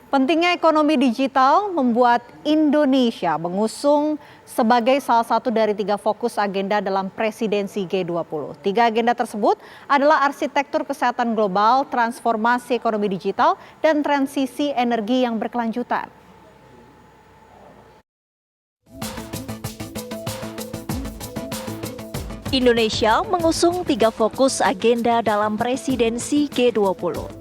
Pentingnya ekonomi digital membuat Indonesia mengusung sebagai salah satu dari 3 fokus agenda dalam presidensi G20. 3 agenda tersebut adalah arsitektur kesehatan global, transformasi ekonomi digital, dan transisi energi yang berkelanjutan. Indonesia mengusung 3 fokus agenda dalam presidensi G20.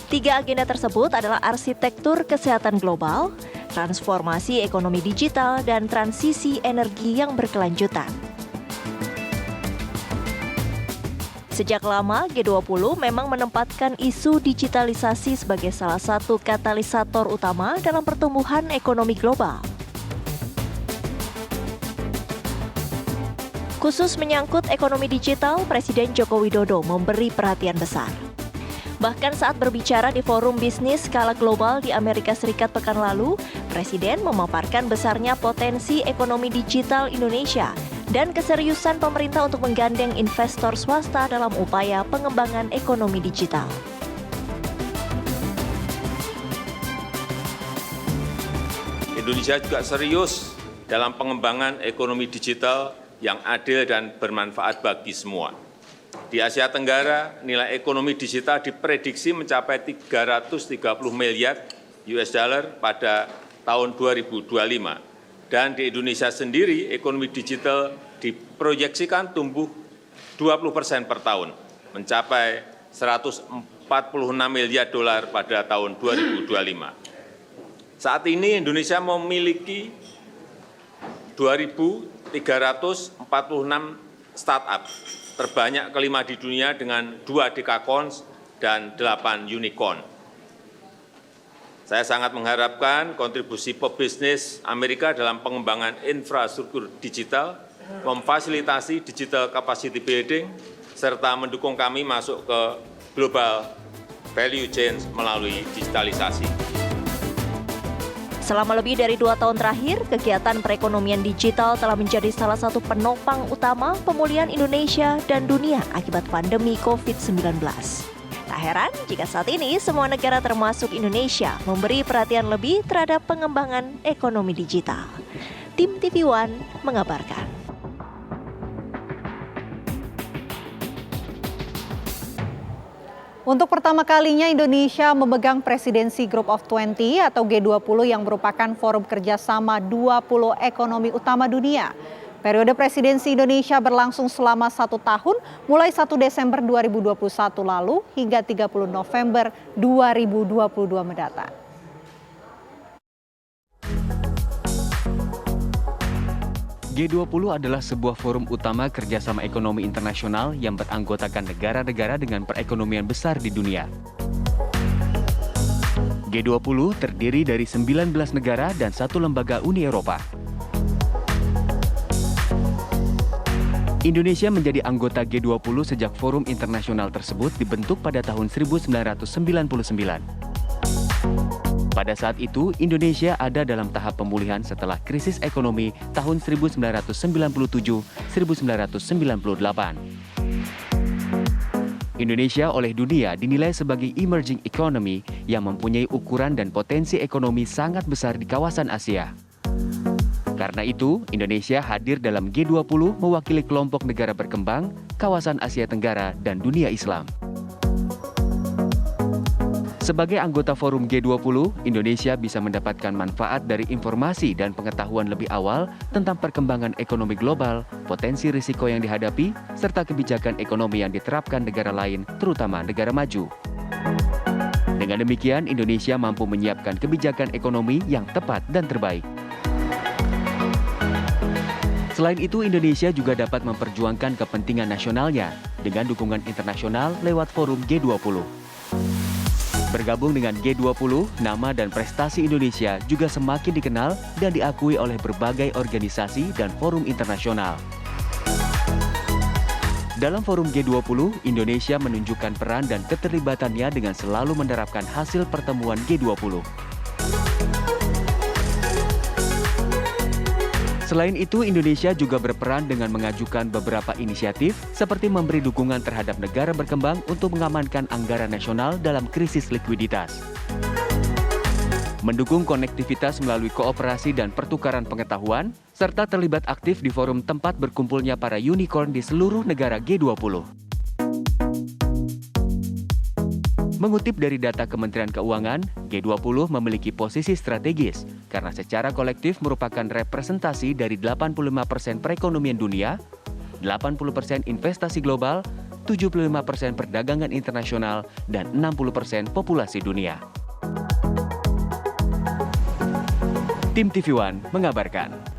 3 agenda tersebut adalah arsitektur kesehatan global, transformasi ekonomi digital, dan transisi energi yang berkelanjutan. Sejak lama, G20 memang menempatkan isu digitalisasi sebagai salah satu katalisator utama dalam pertumbuhan ekonomi global. Khusus menyangkut ekonomi digital, Presiden Joko Widodo memberi perhatian besar. Bahkan saat berbicara di forum bisnis skala global di Amerika Serikat pekan lalu, Presiden memaparkan besarnya potensi ekonomi digital Indonesia dan keseriusan pemerintah untuk menggandeng investor swasta dalam upaya pengembangan ekonomi digital. Indonesia juga serius dalam pengembangan ekonomi digital yang adil dan bermanfaat bagi semua. Di Asia Tenggara, nilai ekonomi digital diprediksi mencapai 330 miliar US dollar pada tahun 2025. Dan di Indonesia sendiri, ekonomi digital diproyeksikan tumbuh 20% per tahun, mencapai 146 miliar dolar pada tahun 2025. Saat ini Indonesia memiliki 2.346 startup, terbanyak kelima di dunia dengan 2 dekakorns dan 8 unicorn. Saya sangat mengharapkan kontribusi pebisnis Amerika dalam pengembangan infrastruktur digital, memfasilitasi digital capacity building, serta mendukung kami masuk ke global value chain melalui digitalisasi. Selama lebih dari 2 tahun terakhir, kegiatan perekonomian digital telah menjadi salah satu penopang utama pemulihan Indonesia dan dunia akibat pandemi COVID-19. Tak heran jika saat ini semua negara termasuk Indonesia memberi perhatian lebih terhadap pengembangan ekonomi digital. Tim TV One mengabarkan. Untuk pertama kalinya Indonesia memegang presidensi Group of 20 atau G20 yang merupakan forum kerjasama 20 ekonomi utama dunia. Periode presidensi Indonesia berlangsung selama 1 tahun, mulai 1 Desember 2021 lalu hingga 30 November 2022 mendatang. G20 adalah sebuah forum utama kerjasama ekonomi internasional yang beranggotakan negara-negara dengan perekonomian besar di dunia. G20 terdiri dari 19 negara dan 1 lembaga Uni Eropa. Indonesia menjadi anggota G20 sejak forum internasional tersebut dibentuk pada tahun 1999. Pada saat itu, Indonesia ada dalam tahap pemulihan setelah krisis ekonomi tahun 1997-1998. Indonesia oleh dunia dinilai sebagai emerging economy yang mempunyai ukuran dan potensi ekonomi sangat besar di kawasan Asia. Karena itu, Indonesia hadir dalam G20 mewakili kelompok negara berkembang, kawasan Asia Tenggara, dan dunia Islam. Sebagai anggota forum G20, Indonesia bisa mendapatkan manfaat dari informasi dan pengetahuan lebih awal tentang perkembangan ekonomi global, potensi risiko yang dihadapi, serta kebijakan ekonomi yang diterapkan negara lain, terutama negara maju. Dengan demikian, Indonesia mampu menyiapkan kebijakan ekonomi yang tepat dan terbaik. Selain itu, Indonesia juga dapat memperjuangkan kepentingan nasionalnya dengan dukungan internasional lewat forum G20. Bergabung dengan G20, nama dan prestasi Indonesia juga semakin dikenal dan diakui oleh berbagai organisasi dan forum internasional. Dalam forum G20, Indonesia menunjukkan peran dan keterlibatannya dengan selalu menerapkan hasil pertemuan G20. Selain itu, Indonesia juga berperan dengan mengajukan beberapa inisiatif seperti memberi dukungan terhadap negara berkembang untuk mengamankan anggaran nasional dalam krisis likuiditas. mendukung konektivitas melalui kooperasi dan pertukaran pengetahuan, serta terlibat aktif di forum tempat berkumpulnya para unicorn di seluruh negara G20. Mengutip dari data Kementerian Keuangan, G20 memiliki posisi strategis karena secara kolektif merupakan representasi dari 85% perekonomian dunia, 80% investasi global, 75% perdagangan internasional, dan 60% populasi dunia. Tim TV One mengabarkan.